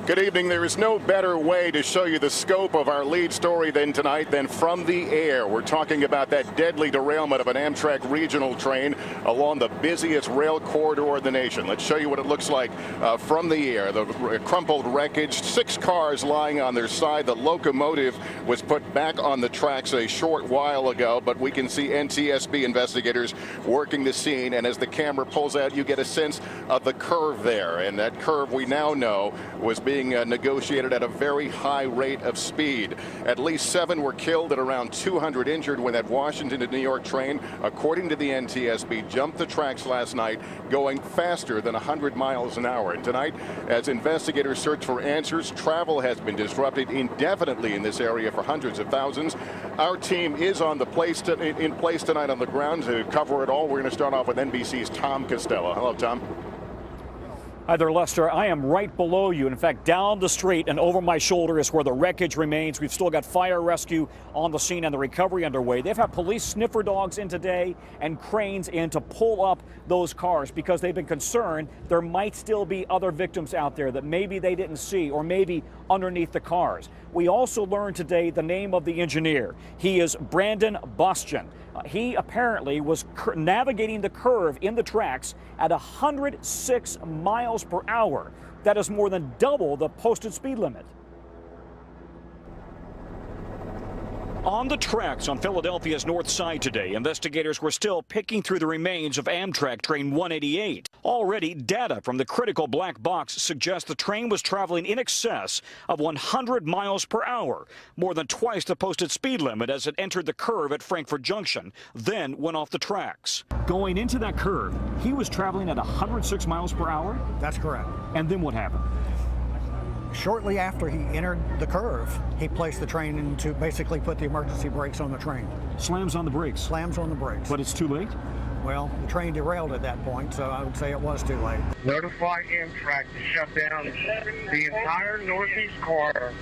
Good evening. There is no better way to show you the scope of our lead story than from the air. We're talking about that deadly derailment of an Amtrak regional train along the busiest rail corridor in the nation. Let's show you what it looks like from the air. The crumpled wreckage, 6 cars lying on their side. The locomotive was put back on the tracks a short while ago, but we can see NTSB investigators working the scene. And as the camera pulls out, you get a sense of the curve there. And that curve, we now know, was being negotiated at a very high rate of speed. At least 7 were killed and around 200 injured when that Washington to New York train, according to the NTSB, jumped the tracks last night, going faster than 100 miles an hour. And tonight, as investigators search for answers, travel has been disrupted indefinitely in this area for hundreds of thousands. Our team is in place tonight on the ground to cover it all. We're going to start off with NBC's Tom Costello. Hello, Tom. Hi there, Lester. I am right below you. In fact, down the street and over my shoulder is where the wreckage remains. We've still got fire rescue on the scene and the recovery underway. They've had police sniffer dogs in today and cranes in to pull up those cars because they've been concerned there might still be other victims out there that maybe they didn't see or maybe underneath the cars. We also learned today the name of the engineer. He is Brandon Bastian. He apparently was navigating the curve in the tracks at 106 miles per hour. That is more than double the posted speed limit. On the tracks on Philadelphia's north side today, investigators were still picking through the remains of Amtrak train 188. Already, data from the critical black box suggests the train was traveling in excess of 100 miles per hour, more than twice the posted speed limit as it entered the curve at Frankfort Junction, then went off the tracks. Going into that curve, he was traveling at 106 miles per hour? That's correct. And then what happened? Shortly after he entered the curve, he placed the train in to basically put the emergency brakes on the train. Slams on the brakes? Slams on the brakes. But it's too late? Well, the train derailed at that point, so I would say it was too late. Notify Amtrak to shut down the entire northeast corridor.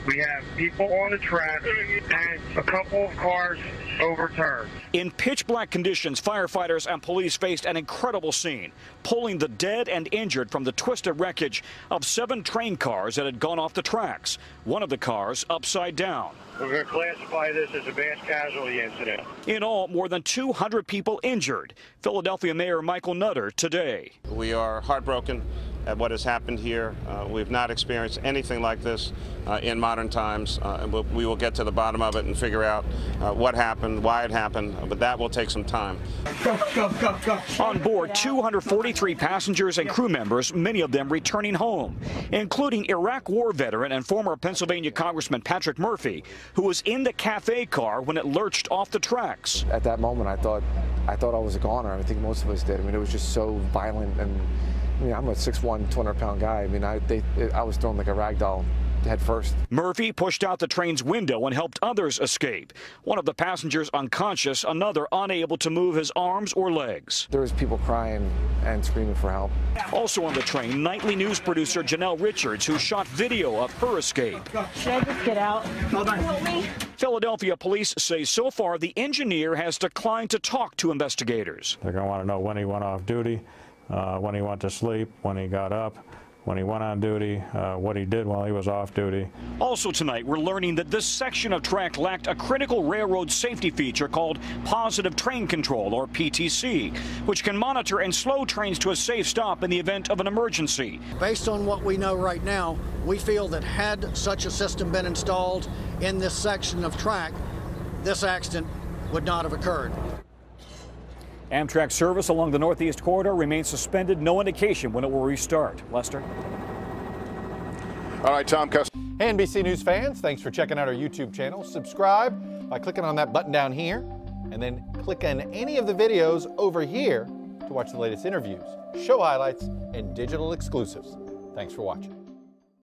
We have people on the track and a couple of cars overturned. In pitch black conditions, firefighters and police faced an incredible scene, pulling the dead and injured from the twisted wreckage of 7 train cars that had gone off the tracks. One of the cars upside down. We're going to classify this as a mass casualty incident. In all, more than 200 people injured. Philadelphia Mayor Michael Nutter today. We are heartbroken at what has happened here. We've not experienced anything like this in modern times. And we will get to the bottom of it and figure out what happened, why it happened, but that will take some time. Go. On board, 243 passengers and crew members, many of them returning home, including Iraq War veteran and former Pennsylvania Congressman Patrick Murphy, who was in the cafe car when it lurched off the tracks. At that moment, I thought I was a goner. I think most of us did. I mean, it was just so violent, and I mean, I'm a 6'1", 200-pound guy. I mean, I was thrown like a rag doll head first. Murphy pushed out the train's window and helped others escape. One of the passengers unconscious, another unable to move his arms or legs. There was people crying and screaming for help. Also on the train, nightly news producer Janelle Richards, who shot video of her escape. Should I just get out? Hold on. Philadelphia police say so far the engineer has declined to talk to investigators. They're going to want to know when he went off duty, when he went to sleep, when he got up, when he went on duty, what he did while he was off duty. Also tonight, we're learning that this section of track lacked a critical railroad safety feature called Positive Train Control, or PTC, which can monitor and slow trains to a safe stop in the event of an emergency. Based on what we know right now, we feel that had such a system been installed in this section of track, this accident would not have occurred. Amtrak service along the Northeast Corridor remains suspended. No indication when it will restart. Lester? All right, Tom Costello. Hey, NBC News fans, thanks for checking out our YouTube channel. Subscribe by clicking on that button down here, and then click on any of the videos over here to watch the latest interviews, show highlights, and digital exclusives. Thanks for watching.